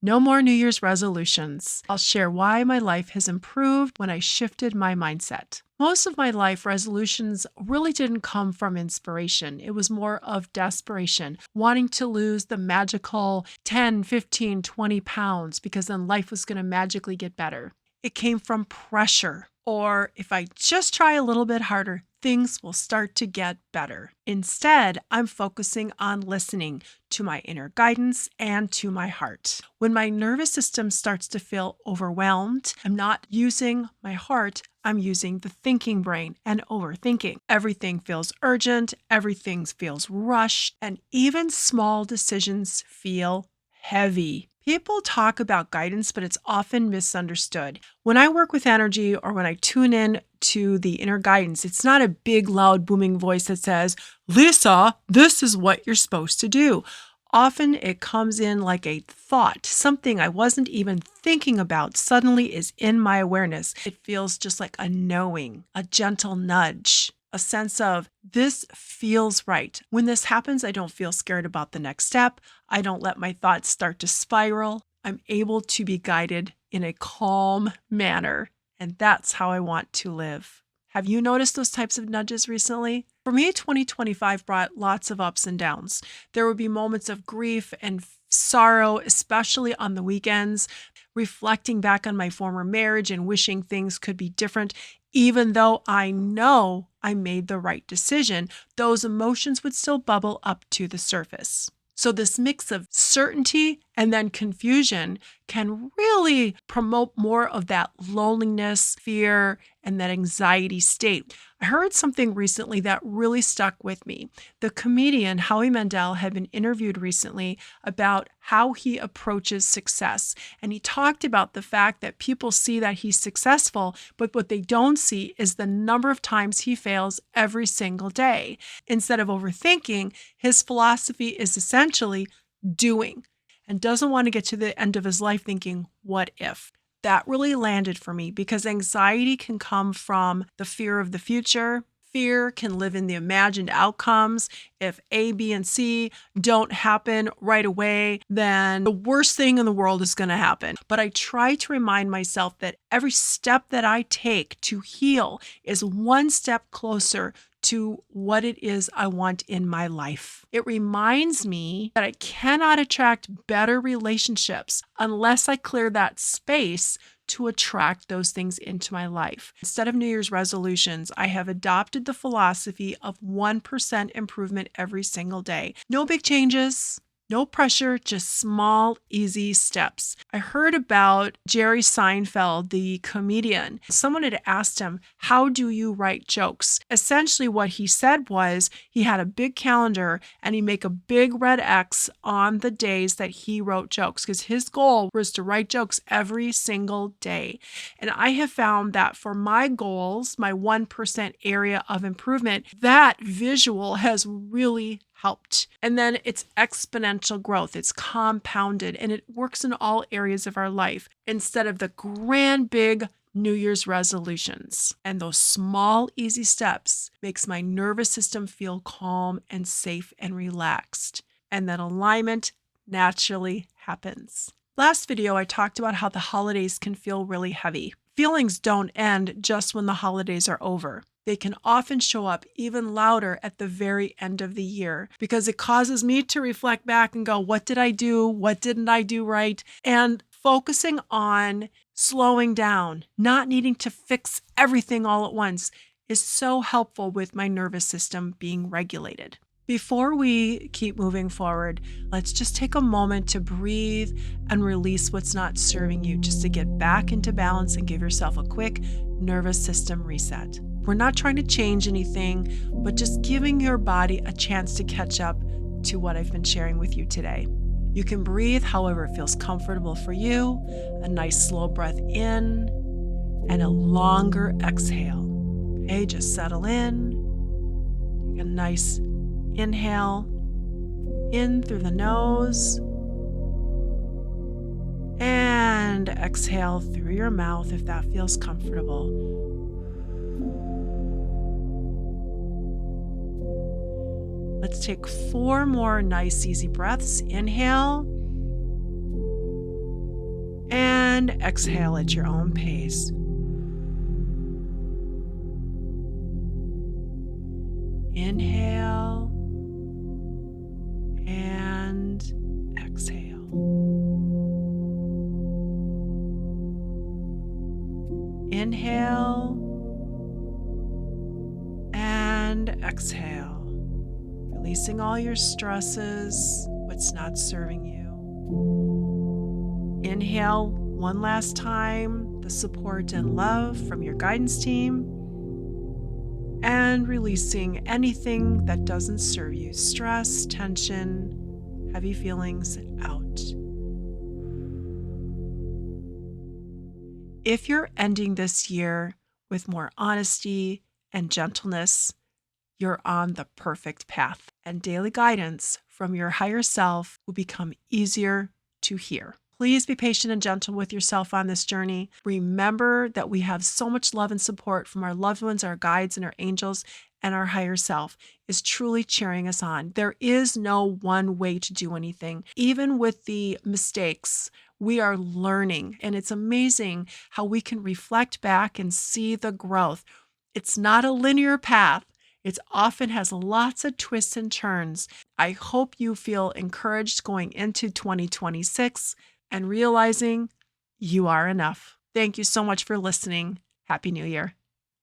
No more New Year's resolutions. I'll share why my life has improved when I shifted my mindset. Most of my life resolutions really didn't come from inspiration. It was more of desperation, wanting to lose the magical 10, 15, 20 pounds because then life was going to magically get better. It came from pressure, or if I just try a little bit harder, things will start to get better. Instead, I'm focusing on listening to my inner guidance and to my heart. When my nervous system starts to feel overwhelmed, I'm not using my heart, I'm using the thinking brain and overthinking. Everything feels urgent, everything feels rushed, and even small decisions feel heavy. People talk about guidance, but it's often misunderstood. When I work with energy or when I tune in to the inner guidance, it's not a big, loud, booming voice that says, Lisa, this is what you're supposed to do. Often it comes in like a thought, something I wasn't even thinking about suddenly is in my awareness. It feels just like a knowing, a gentle nudge. A sense of this feels right. When this happens, I don't feel scared about the next step. I don't let my thoughts start to spiral. I'm able to be guided in a calm manner, and that's how I want to live. Have you noticed those types of nudges recently? For me, 2025 brought lots of ups and downs. There would be moments of grief and sorrow, especially on the weekends, reflecting back on my former marriage and wishing things could be different. Even though I know I made the right decision, those emotions would still bubble up to the surface. So this mix of certainty and then confusion can really promote more of that loneliness, fear, and that anxiety state. I heard something recently that really stuck with me. The comedian Howie Mandel had been interviewed recently about how he approaches success. And he talked about the fact that people see that he's successful, but what they don't see is the number of times he fails every single day. Instead of overthinking, his philosophy is essentially doing, and doesn't want to get to the end of his life thinking, what if? That really landed for me because anxiety can come from the fear of the future. Fear can live in the imagined outcomes. If A, B, and C don't happen right away, then the worst thing in the world is going to happen. But I try to remind myself that every step that I take to heal is one step closer to what it is I want in my life. It reminds me that I cannot attract better relationships unless I clear that space to attract those things into my life. Instead of New Year's resolutions, I have adopted the philosophy of 1% improvement every single day. No big changes. No pressure, just small, easy steps. I heard about Jerry Seinfeld, the comedian. Someone had asked him, how do you write jokes? Essentially what he said was he had a big calendar and he'd make a big red X on the days that he wrote jokes because his goal was to write jokes every single day. And I have found that for my goals, my 1% area of improvement, that visual has really helped. And then it's exponential growth. It's compounded and it works in all areas of our life instead of the grand big New Year's resolutions. And those small, easy steps makes my nervous system feel calm and safe and relaxed. And that alignment naturally happens. Last video, I talked about how the holidays can feel really heavy. Feelings don't end just when the holidays are over. They can often show up even louder at the very end of the year because it causes me to reflect back and go, what did I do? What didn't I do right? And focusing on slowing down, not needing to fix everything all at once is so helpful with my nervous system being regulated. Before we keep moving forward, let's just take a moment to breathe and release what's not serving you, just to get back into balance and give yourself a quick nervous system reset. We're not trying to change anything, but just giving your body a chance to catch up to what I've been sharing with you today. You can breathe however it feels comfortable for you, a nice slow breath in and a longer exhale. Okay, just settle in. Take a nice inhale in through the nose and exhale through your mouth if that feels comfortable. Let's take 4 more nice, easy breaths. Inhale And exhale at your own pace. Inhale and exhale. Inhale and exhale, releasing all your stresses, what's not serving you. Inhale one last time, the support and love from your guidance team, and releasing anything that doesn't serve you, stress, tension, heavy feelings out. If you're ending this year with more honesty and gentleness, you're on the perfect path, and daily guidance from your higher self will become easier to hear. Please be patient and gentle with yourself on this journey. Remember that we have so much love and support from our loved ones, our guides, and our angels, and our higher self is truly cheering us on. There is no one way to do anything. Even with the mistakes, we are learning, and it's amazing how we can reflect back and see the growth. It's not a linear path. It often has lots of twists and turns. I hope you feel encouraged going into 2026 and realizing you are enough. Thank you so much for listening. Happy New Year.